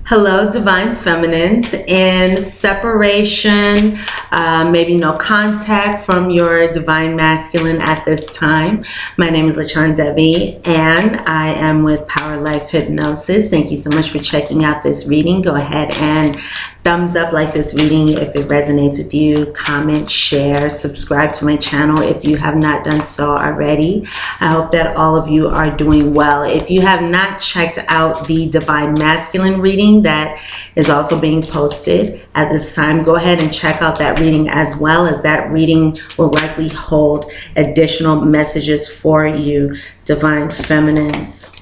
Hello, Divine Feminines. In separation, maybe no contact from your Divine Masculine at this time. My name is lachondevi, and I am with Power Life Hypnosis. Thank you so much for checking out this reading. Go ahead and thumbs up, like this reading if it resonates with you. Comment, share, subscribe to my channel if you have not done so already. I hope that all of you are doing well. If you have not checked out the Divine Masculine reading that is also being posted at this time, go ahead and check out that reading, as well as that reading will likely hold additional messages for you, Divine Feminines.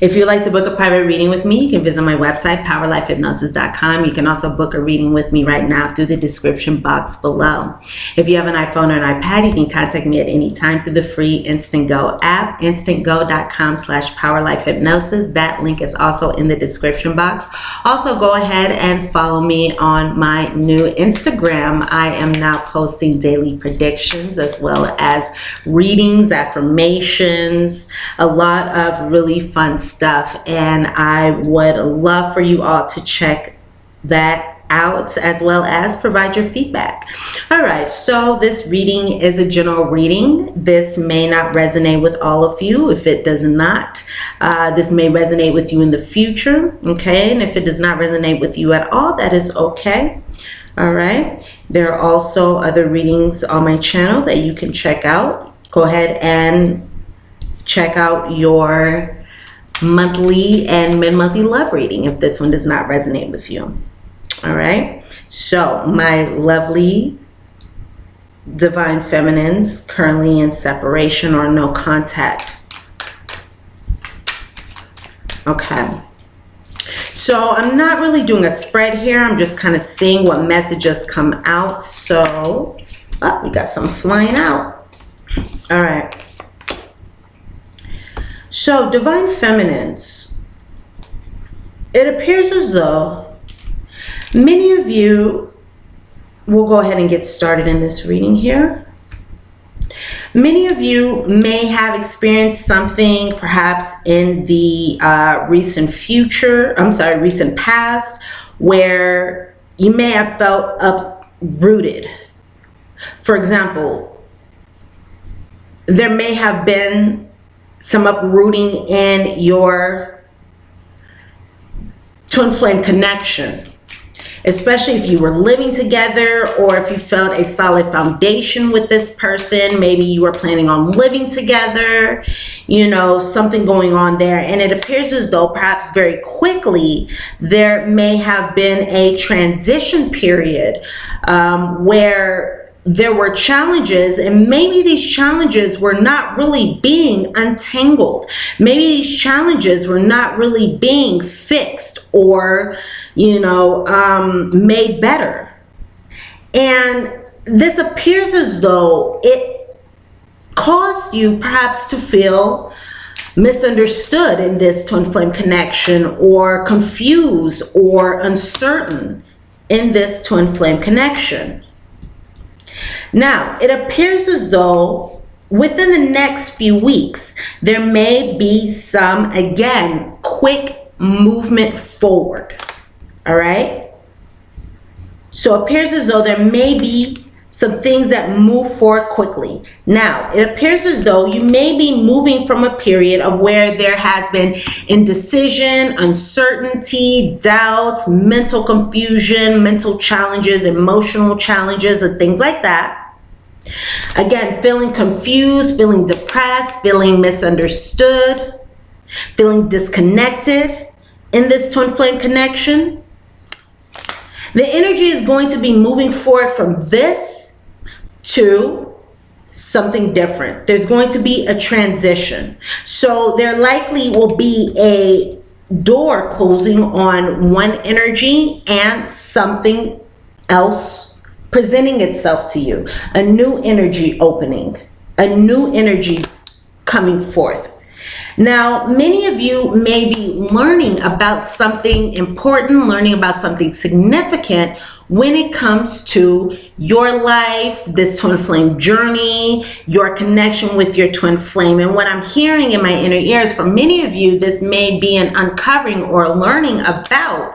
If you'd like to book a private reading with me, you can visit my website, powerlifehypnosis.com. You can also book a reading with me right now through the description box below. If you have an iPhone or an iPad, you can contact me at any time through the free Instant Go app, instantgo.com/powerlifehypnosis. That link is also in the description box. Also, go ahead and follow me on my new Instagram. I am now posting daily predictions as well as readings, affirmations, a lot of really fun stuff, and I would love for you all to check that out, as well as provide your feedback. All right, so this reading is a general reading. This may not resonate with all of you. If it does not, this may resonate with you in the future, okay? And if it does not resonate with you at all, that is okay. All right, there are also other readings on my channel that you can check out. Go ahead and check out your monthly and mid-monthly love reading if this one does not resonate with you. All right, so my lovely Divine Feminines currently in separation or no contact. Okay, so I'm not really doing a spread here. I'm just kind of seeing what messages come out. So we got some flying out. All right. So, Divine Feminines, it appears as though many of you will go ahead and get started in this reading here. Many of you may have experienced something perhaps in the recent past, where you may have felt uprooted. For example, there may have been some uprooting in your twin flame connection, especially if you were living together or if you felt a solid foundation with this person. Maybe you were planning on living together, you know, something going on there. And it appears as though perhaps very quickly there may have been a transition period where there were challenges, and maybe these challenges were not really being untangled. Maybe these challenges were not really being fixed or, you know, made better. And this appears as though it caused you perhaps to feel misunderstood in this twin flame connection, or confused or uncertain in this twin flame connection. Now, it appears as though within the next few weeks, there may be some, again, quick movement forward. All right? So it appears as though there may be some things that move forward quickly. Now, it appears as though you may be moving from a period of where there has been indecision, uncertainty, doubts, mental confusion, mental challenges, emotional challenges, and things like that. Again, feeling confused, feeling depressed, feeling misunderstood, feeling disconnected in this twin flame connection. The energy is going to be moving forward from this to something different. There's going to be a transition. So there likely will be a door closing on one energy and something else presenting itself to you. A new energy opening, a new energy coming forth. Now, many of you may be learning about something important, learning about something significant when it comes to your life, this twin flame journey, your connection with your twin flame. And what I'm hearing in my inner ears, for many of you, this may be an uncovering or learning about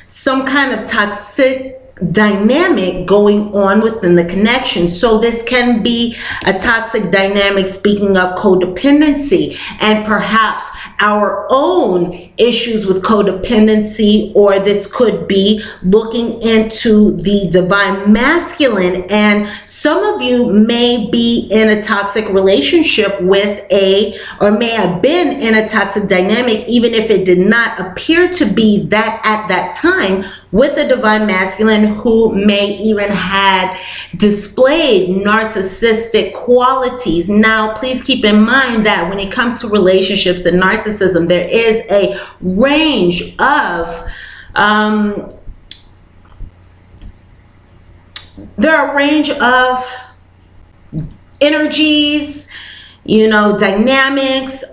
some kind of toxic dynamic going on within the connection. So this can be a toxic dynamic, speaking of codependency, and perhaps our own issues with codependency, or this could be looking into the divine masculine. And some of you may be in a toxic relationship with or may have been in a toxic dynamic, even if it did not appear to be that at that time, with the divine masculine, who may even had displayed narcissistic qualities. Now, please keep in mind that when it comes to relationships and narcissism, there is a range of energies, dynamics,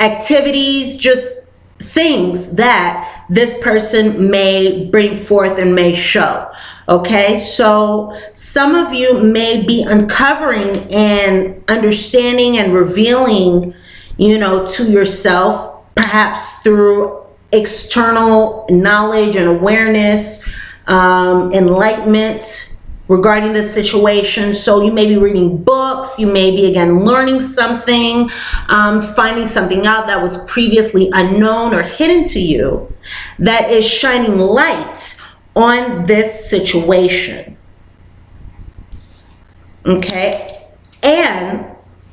activities, just things that this person may bring forth and may show. Okay, so some of you may be uncovering and understanding and revealing, to yourself, perhaps through external knowledge and awareness, enlightenment regarding the situation. So you may be reading books, you may be again learning something, finding something out that was previously unknown or hidden to you, that is shining light on this situation. Okay, and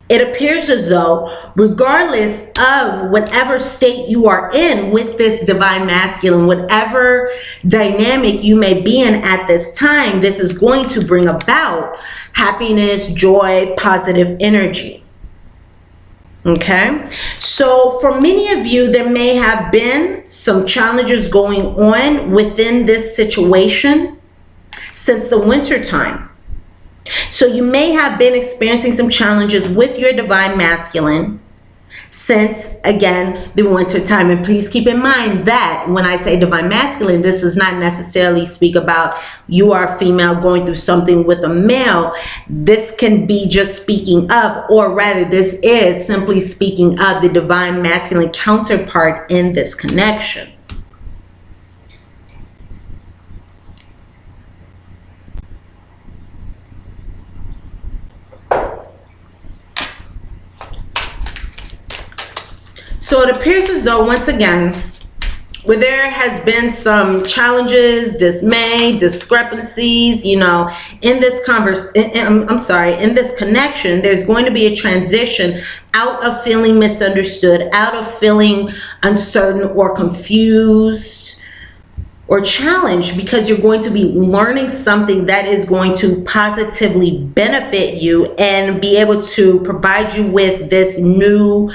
it appears as though, regardless of whatever state you are in with this divine masculine, whatever dynamic you may be in at this time, this is going to bring about happiness, joy, positive energy. Okay, so for many of you, there may have been some challenges going on within this situation since the winter time. So you may have been experiencing some challenges with your divine masculine since, again, the winter time. And please keep in mind that when I say divine masculine, this does not necessarily speak about you are a female going through something with a male. This can be just speaking of, or rather, this is simply speaking of the divine masculine counterpart in this connection. So it appears as though, once again, where there has been some challenges, dismay, discrepancies, in this in this connection, there's going to be a transition out of feeling misunderstood, out of feeling uncertain or confused or challenged, because you're going to be learning something that is going to positively benefit you and be able to provide you with this new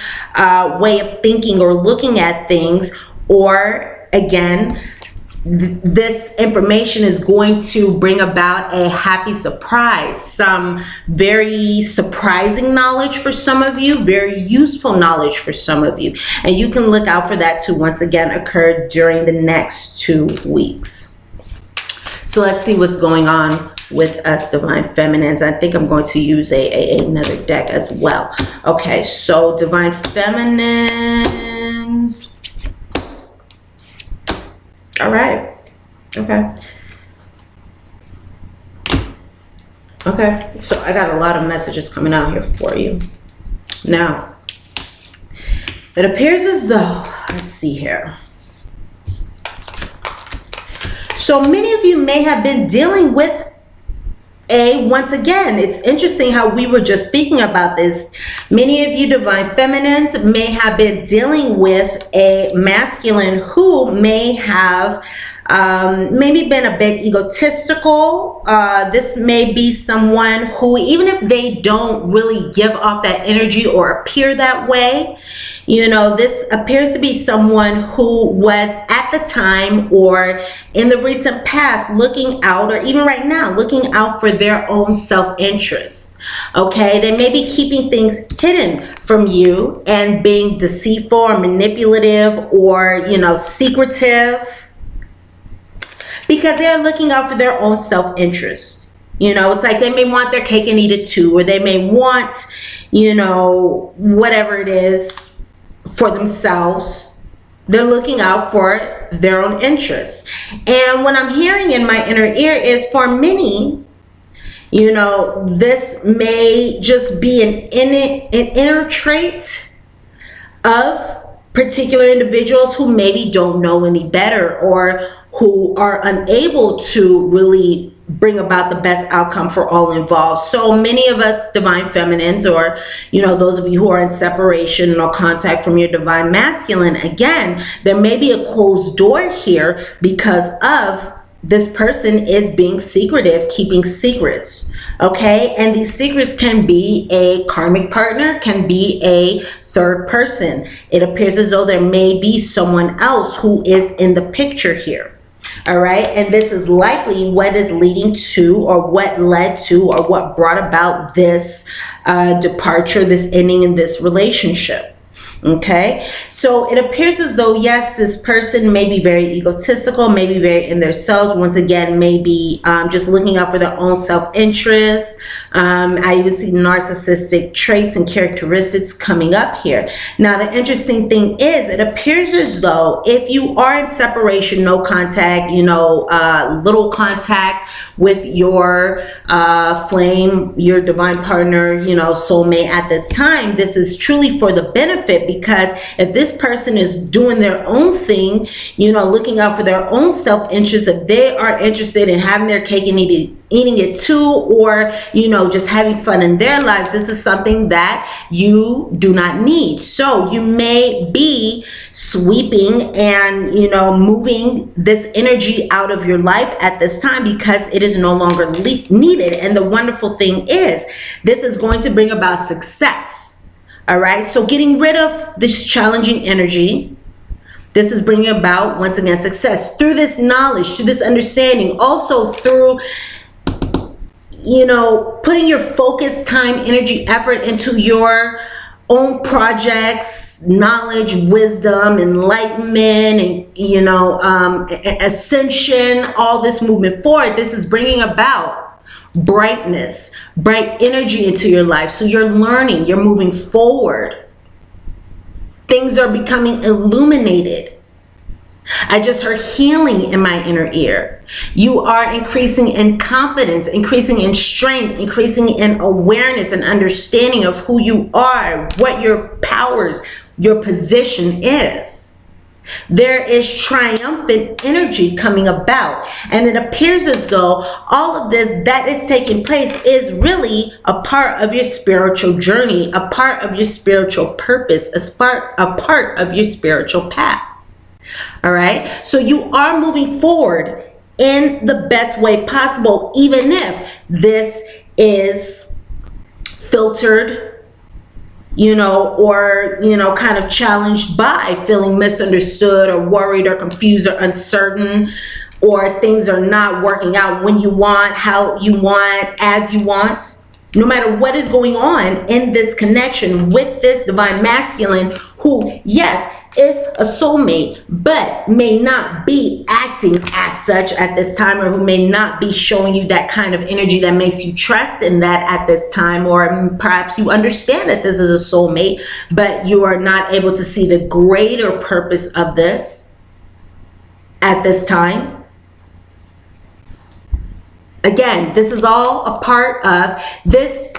way of thinking or looking at things. Or again, this information is going to bring about a happy surprise, some very surprising knowledge for some of you, very useful knowledge for some of you. And you can look out for that to once again occur during the next 2 weeks. So let's see what's going on with us divine feminines. I think I'm going to use another deck as well. Okay, so divine feminines. All right. Okay. Okay. So I got a lot of messages coming out here for you. Now, it appears as though, let's see here. So many of you may have been dealing with once again, it's interesting how we were just speaking about this. Many of you divine feminines may have been dealing with a masculine who may have maybe been a bit egotistical. This may be someone who, even if they don't really give off that energy or appear that way, this appears to be someone who was at the time or in the recent past looking out, or even right now looking out for their own self-interest. Okay, they may be keeping things hidden from you and being deceitful or manipulative or secretive. because they're looking out for their own self-interest. You know, it's like they may want their cake and eat it too, or they may want, you know, whatever it is for themselves. They're looking out for their own interests. And what I'm hearing in my inner ear is, for many, you know, this may just be an inner trait of particular individuals who maybe don't know any better, or who are unable to really bring about the best outcome for all involved. So many of us divine feminines, or, you know, those of you who are in separation or contact from your divine masculine, again, there may be a closed door here because of this person is being secretive, keeping secrets, okay? And these secrets can be a karmic partner, can be a third person. It appears as though there may be someone else who is in the picture here. All right, and this is likely what is leading to, or what led to, or what brought about this departure, this ending in this relationship. Okay, so it appears as though, yes, this person may be very egotistical, maybe very in their selves. Once again, maybe just looking out for their own self-interest. I even see narcissistic traits and characteristics coming up here. Now, the interesting thing is, it appears as though if you are in separation, no contact, you know, little contact with your flame, your divine partner, you know, soulmate at this time, this is truly for the benefit. Because if this person is doing their own thing, you know, looking out for their own self-interest, if they are interested in having their cake and eating it too, or, you know, just having fun in their lives, this is something that you do not need. So you may be sweeping and, you know, moving this energy out of your life at this time because it is no longer needed. And the wonderful thing is, this is going to bring about success. All right, so getting rid of this challenging energy, this is bringing about, once again, success through this knowledge, through this understanding, also through, you know, putting your focus, time, energy, effort into your own projects, knowledge, wisdom, enlightenment, and, you know, ascension, all this movement forward. This is bringing about brightness, bright energy into your life. So you're learning, you're moving forward. Things are becoming illuminated. I just heard healing in my inner ear. You are increasing in confidence, increasing in strength, increasing in awareness and understanding of who you are, what your powers, your position is. There is triumphant energy coming about, and it appears as though all of this that is taking place is really a part of your spiritual journey, a part of your spiritual purpose, a part of your spiritual path. All right, so you are moving forward in the best way possible, even if this is filtered, you know, or, you know, kind of challenged by feeling misunderstood or worried or confused or uncertain, or things are not working out when you want, how you want, as you want. No matter what is going on in this connection with this divine masculine, who, yes, is a soulmate, but may not be acting as such at this time, or who may not be showing you that kind of energy that makes you trust in that at this time, or perhaps you understand that this is a soulmate, but you are not able to see the greater purpose of this at this time. Again, this is all a part of this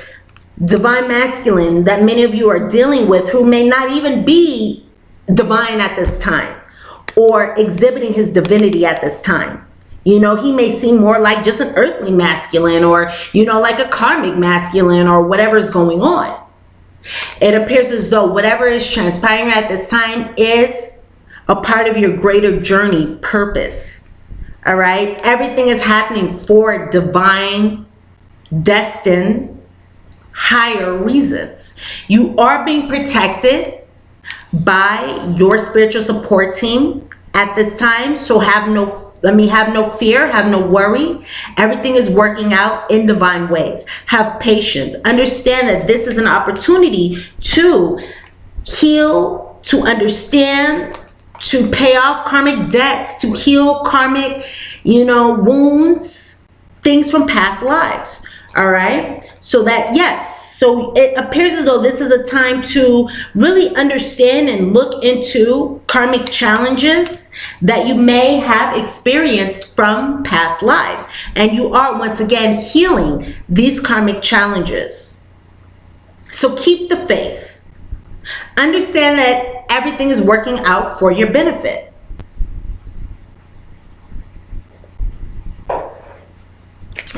divine masculine that many of you are dealing with, who may not even be divine at this time or exhibiting his divinity at this time. You know, he may seem more like just an earthly masculine, or, you know, like a karmic masculine, or whatever is going on. It appears as though whatever is transpiring at this time is a part of your greater journey purpose. All right, everything is happening for divine, destined, higher reasons. You are being protected by your spiritual support team at this time. So have no fear, have no worry. Everything is working out in divine ways. Have patience. Understand that this is an opportunity to heal, to understand, to pay off karmic debts, to heal karmic you know, wounds, things from past lives. All right. So that, yes, so it appears as though this is a time to really understand and look into karmic challenges that you may have experienced from past lives. And you are once again healing these karmic challenges. So keep the faith. Understand that everything is working out for your benefit.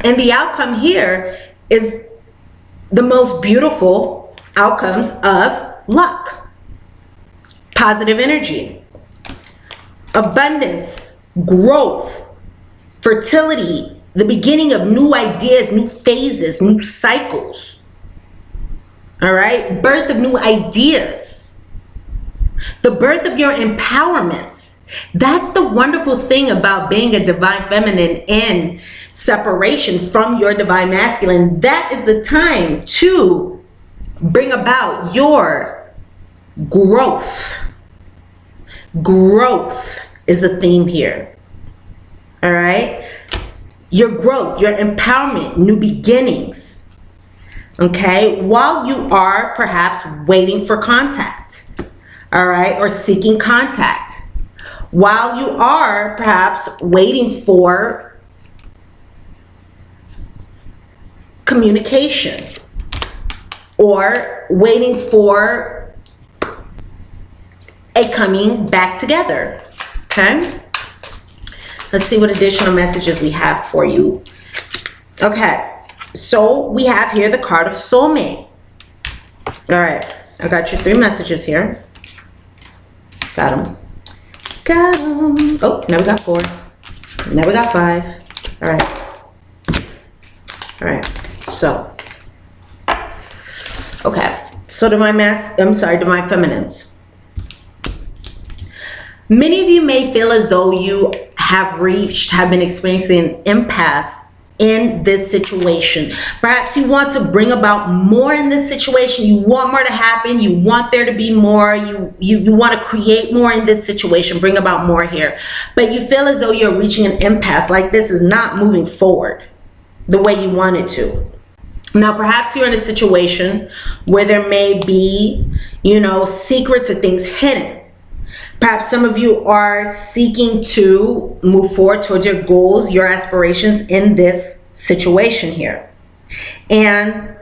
And the outcome here is the most beautiful outcomes of luck, positive energy, abundance, growth, fertility, the beginning of new ideas, new phases, new cycles. All right, birth of new ideas, the birth of your empowerment. That's the wonderful thing about being a divine feminine in separation from your divine masculine. That is the time to bring about your growth. Growth is a theme here. All right, your growth, your empowerment, new beginnings. Okay, while you are perhaps waiting for contact, all right, or seeking contact, while you are perhaps waiting for communication or waiting for a coming back together. Okay, let's see what additional messages we have for you. Okay, so we have here the card of soulmate. All right, I got you 3 messages here. Got them. Got them. Oh, now we got 4. Now we got 5. All right. All right. So, okay. So divine feminines. Many of you may feel as though you have been experiencing an impasse in this situation. Perhaps you want to bring about more in this situation. You want more to happen. You want there to be more. You want to create more in this situation, bring about more here. But you feel as though you're reaching an impasse, like this is not moving forward the way you want it to. Now, perhaps you're in a situation where there may be, you know, secrets or things hidden. Perhaps some of you are seeking to move forward towards your goals, your aspirations in this situation here. And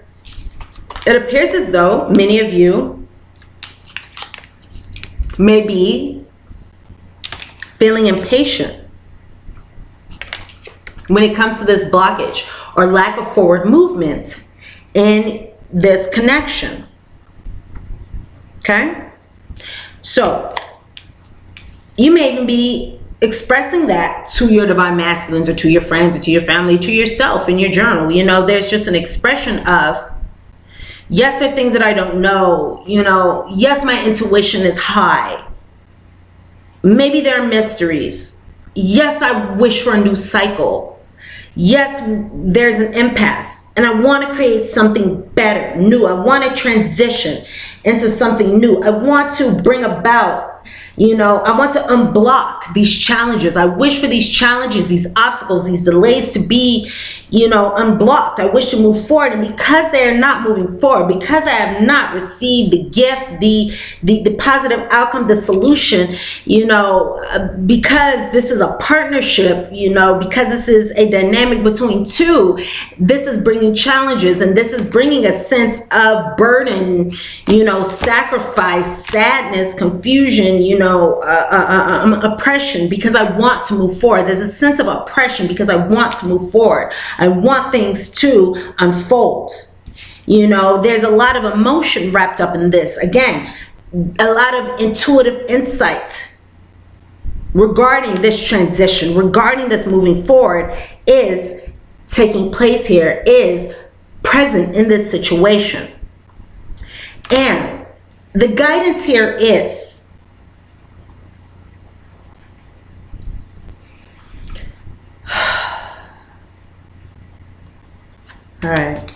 it appears as though many of you may be feeling impatient when it comes to this blockage or lack of forward movement in this connection. Okay? So, you may even be expressing that to your divine masculines or to your friends or to your family, to yourself in your journal. You know, there's just an expression of, yes, there are things that I don't know. You know, yes, my intuition is high. Maybe there are mysteries. Yes, I wish for a new cycle. Yes, there's an impasse and I want to create something better, new. I want to transition into something new. I want to bring about, you know, I want to unblock these challenges. I wish for these challenges, these obstacles, these delays to be, you know, unblocked. I wish to move forward. And because they are not moving forward, because I have not received the gift, the positive outcome, the solution, you know, because this is a partnership, you know, because this is a dynamic between two, this is bringing challenges and this is bringing a sense of burden, you know, sacrifice, sadness, confusion, you know, oppression, because I want to move forward. There's a sense of oppression because I want to move forward. I want things to unfold. You know, there's a lot of emotion wrapped up in this. Again, a lot of intuitive insight regarding this transition, regarding this moving forward is taking place here, is present in this situation. And the guidance here is, all right,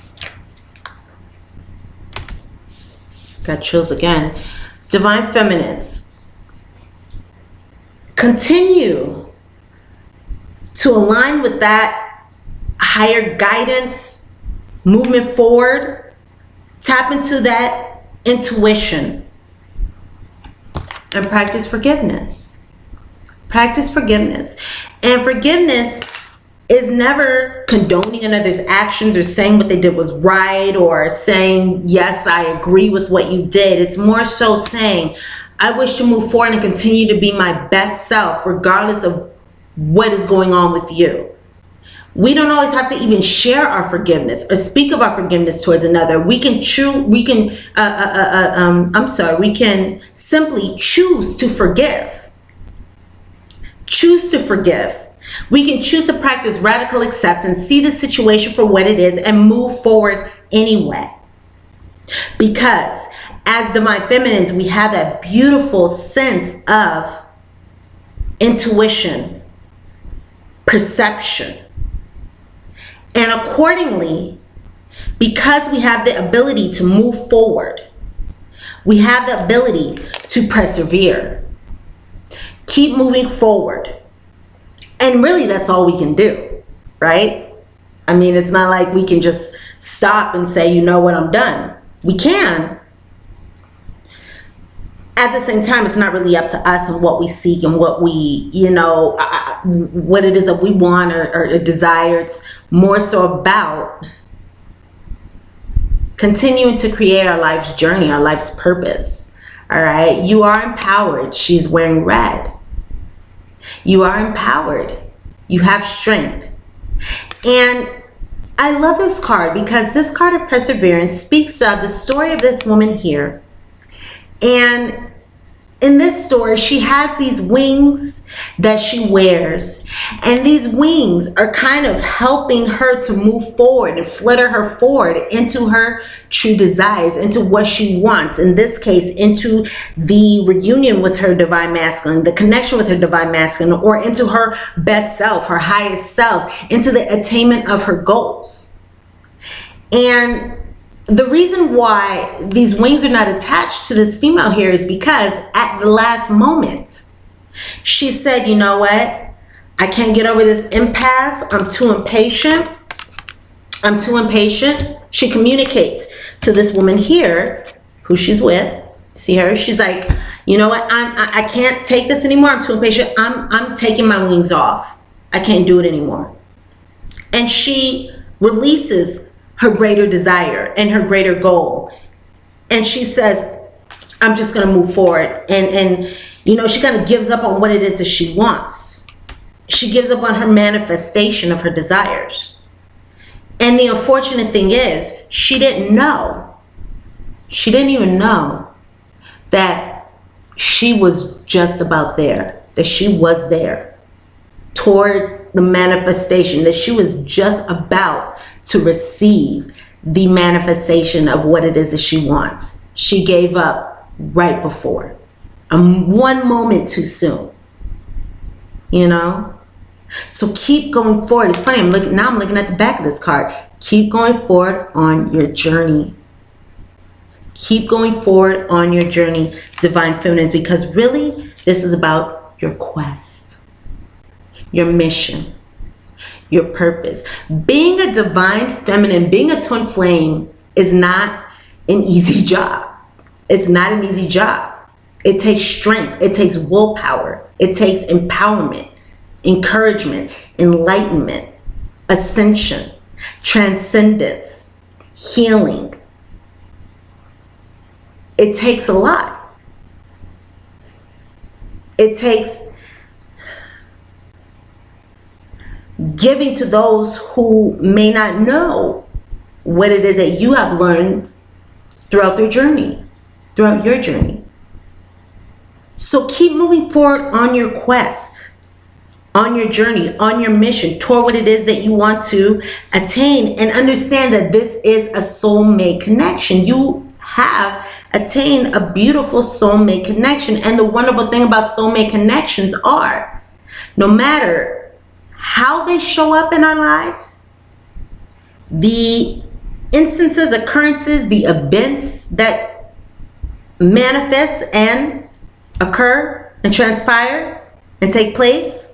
got chills again. Divine feminines, continue to align with that higher guidance, movement forward, tap into that intuition and practice forgiveness. Practice forgiveness. And forgiveness is never condoning another's actions or saying what they did was right or saying, yes, I agree with what you did. It's more so saying, I wish to move forward and continue to be my best self, regardless of what is going on with you. We don't always have to even share our forgiveness or speak of our forgiveness towards another. We can simply choose to forgive. Choose to forgive. We can choose to practice radical acceptance, see the situation for what it is, and move forward anyway. Because as divine feminines, we have that beautiful sense of intuition, perception. And accordingly, because we have the ability to move forward, we have the ability to persevere, keep moving forward. And really, that's all we can do, right? I mean, it's not like we can just stop and say, you know what, I'm done. We can. At the same time, it's not really up to us and what we seek and what we, what it is that we want or desire. It's more so about continuing to create our life's journey, our life's purpose. All right. You are empowered. She's wearing red. You are empowered. You have strength. And I love this card because this card of perseverance speaks of the story of this woman here. And in this story, she has these wings that she wears. And these wings are kind of helping her to move forward and flutter her forward into her true desires, into what she wants. In this case, into the reunion with her divine masculine, the connection with her divine masculine, or into her best self, her highest selves, into the attainment of her goals. And the reason why these wings are not attached to this female here is because at the last moment, she said, you know what? I can't get over this impasse. I'm too impatient. I'm too impatient. She communicates to this woman here who she's with. See her? She's like, you know what? I can't take this anymore. I'm too impatient. I'm taking my wings off. I can't do it anymore. And she releases her greater desire and her greater goal. And she says, I'm just going to move forward. And she kind of gives up on what it is that she wants. She gives up on her manifestation of her desires. And the unfortunate thing is, she didn't know. She didn't even know that she was just about there, that she was there toward the manifestation, that she was just about to receive the manifestation of what it is that she wants. She gave up right before. One moment too soon. So keep going forward. It's funny, I'm looking at the back of this card. Keep going forward on your journey. Keep going forward on your journey, divine feminines, because really this is about your quest, your mission, your purpose. Being a divine feminine, being a twin flame is not an easy job. It's not an easy job. It takes strength. It takes willpower. It takes empowerment, encouragement, enlightenment, ascension, transcendence, healing. It takes a lot. It takes giving to those who may not know what it is that you have learned throughout your journey. So keep moving forward on your quest, on your journey, on your mission toward what it is that you want to attain, and understand that this is a soulmate connection. You have attained a beautiful soulmate connection. And the wonderful thing about soulmate connections are, no matter how they show up in our lives, the instances, occurrences, the events that manifest and occur and transpire and take place,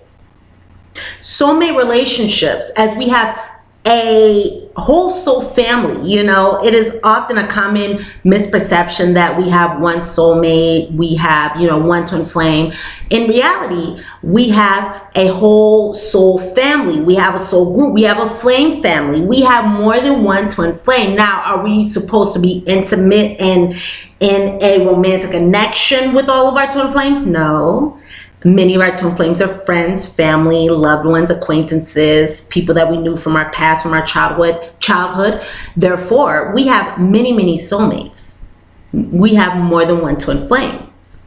Soulmate relationships, as we have a whole soul family, you know, it is often a common misperception that we have one soulmate, we have, you know, one twin flame. In reality, we have a whole soul family. We have a soul group. We have a flame family. We have more than one twin flame. Now, are we supposed to be intimate and in a romantic connection with all of our twin flames? No. Many of our twin flames are friends, family, loved ones, acquaintances, people that we knew from our past, from our childhood. Therefore, we have many, many soulmates. We have more than one twin flames.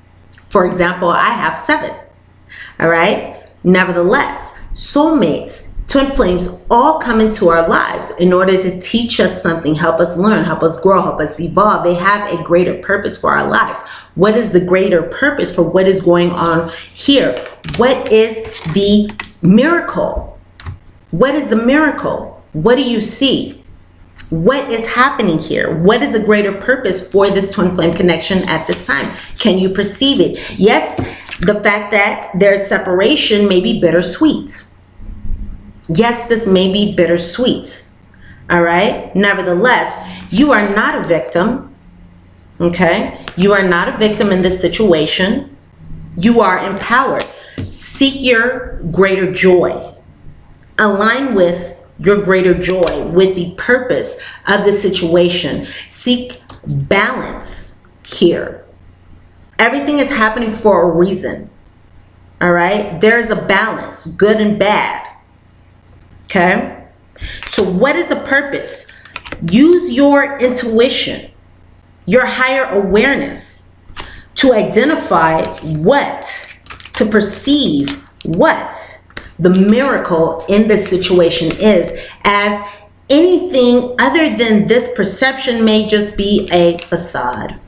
For example, I have 7. All right. Nevertheless, soulmates, twin flames all come into our lives in order to teach us something, help us learn, help us grow, help us evolve. They have a greater purpose for our lives. What is the greater purpose for what is going on here? What is the miracle? What is the miracle? What do you see? What is happening here? What is the greater purpose for this twin flame connection at this time? Can you perceive it? Yes, the fact that there's separation may be bittersweet. Yes, this may be bittersweet. All right. Nevertheless, you are not a victim. Okay. You are not a victim in this situation. You are empowered. Seek your greater joy. Align with your greater joy, with the purpose of the situation. Seek balance here. Everything is happening for a reason. All right. There is a balance, good and bad. Okay, so what is the purpose? Use your intuition, your higher awareness to identify what, to perceive what the miracle in this situation is, as anything other than this perception may just be a facade.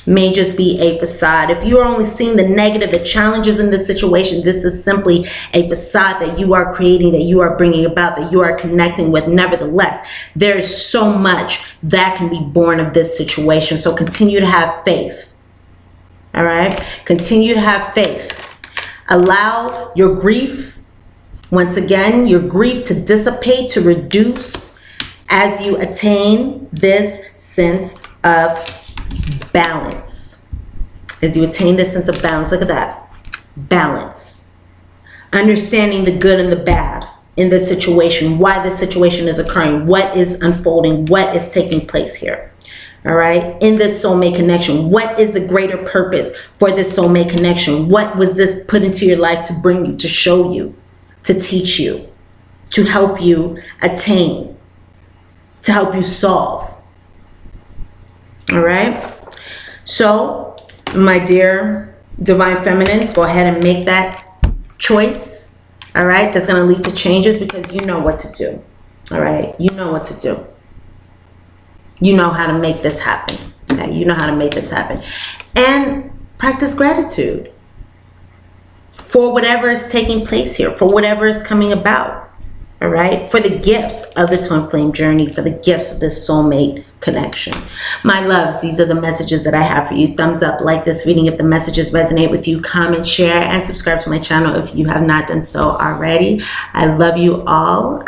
May just be a facade. If you are only seeing the negative, the challenges in this situation, this is simply a facade that you are creating, that you are bringing about, that you are connecting with. Nevertheless, there is so much that can be born of this situation. So continue to have faith. All right? Continue to have faith. Allow your grief, once again, your grief to dissipate, to reduce as you attain this sense of balance. As you attain this sense of balance, look at that. Balance. Understanding the good and the bad in this situation, why this situation is occurring, what is unfolding, what is taking place here. All right. In this soulmate connection, what is the greater purpose for this soulmate connection? What was this put into your life to bring you, to show you, to teach you, to help you attain, to help you solve? All right. So, my dear divine feminines, go ahead and make that choice. All right. That's going to lead to changes, because you know what to do. All right. You know what to do. You know how to make this happen. Okay. You know how to make this happen. And practice gratitude for whatever is taking place here, for whatever is coming about. All right. For the gifts of the twin flame journey, for the gifts of this soulmate connection. My loves, these are the messages that I have for you. Thumbs up, like this reading if the messages resonate with you. Comment, share, and subscribe to my channel if you have not done so already. I love you all.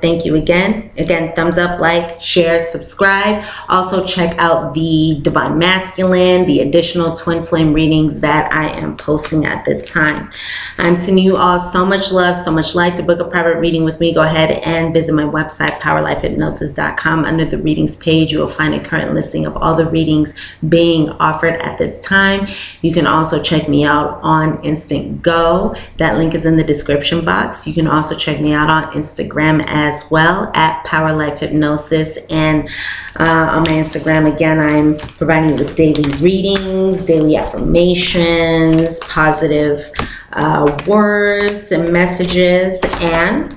Thank you again. Again, thumbs up, like, share, subscribe. Also check out the Divine Masculine, the additional twin flame readings that I am posting at this time. I'm sending you all so much love, so much light. To book a private reading with me, go ahead and visit my website, powerlifehypnosis.com. Under the readings page, you will find a current listing of all the readings being offered at this time. You can also check me out on Instant Go. That link is in the description box. You can also check me out on Instagram as well at Power Life Hypnosis. And on my Instagram, again, I'm providing you with daily readings, daily affirmations, positive words and messages, and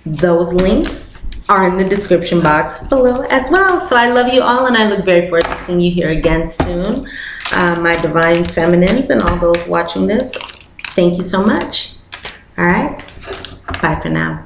those links are in the description box below as well. So I love you all, and I look very forward to seeing you here again soon. My divine feminines and all those watching this, thank you so much. All right, bye for now.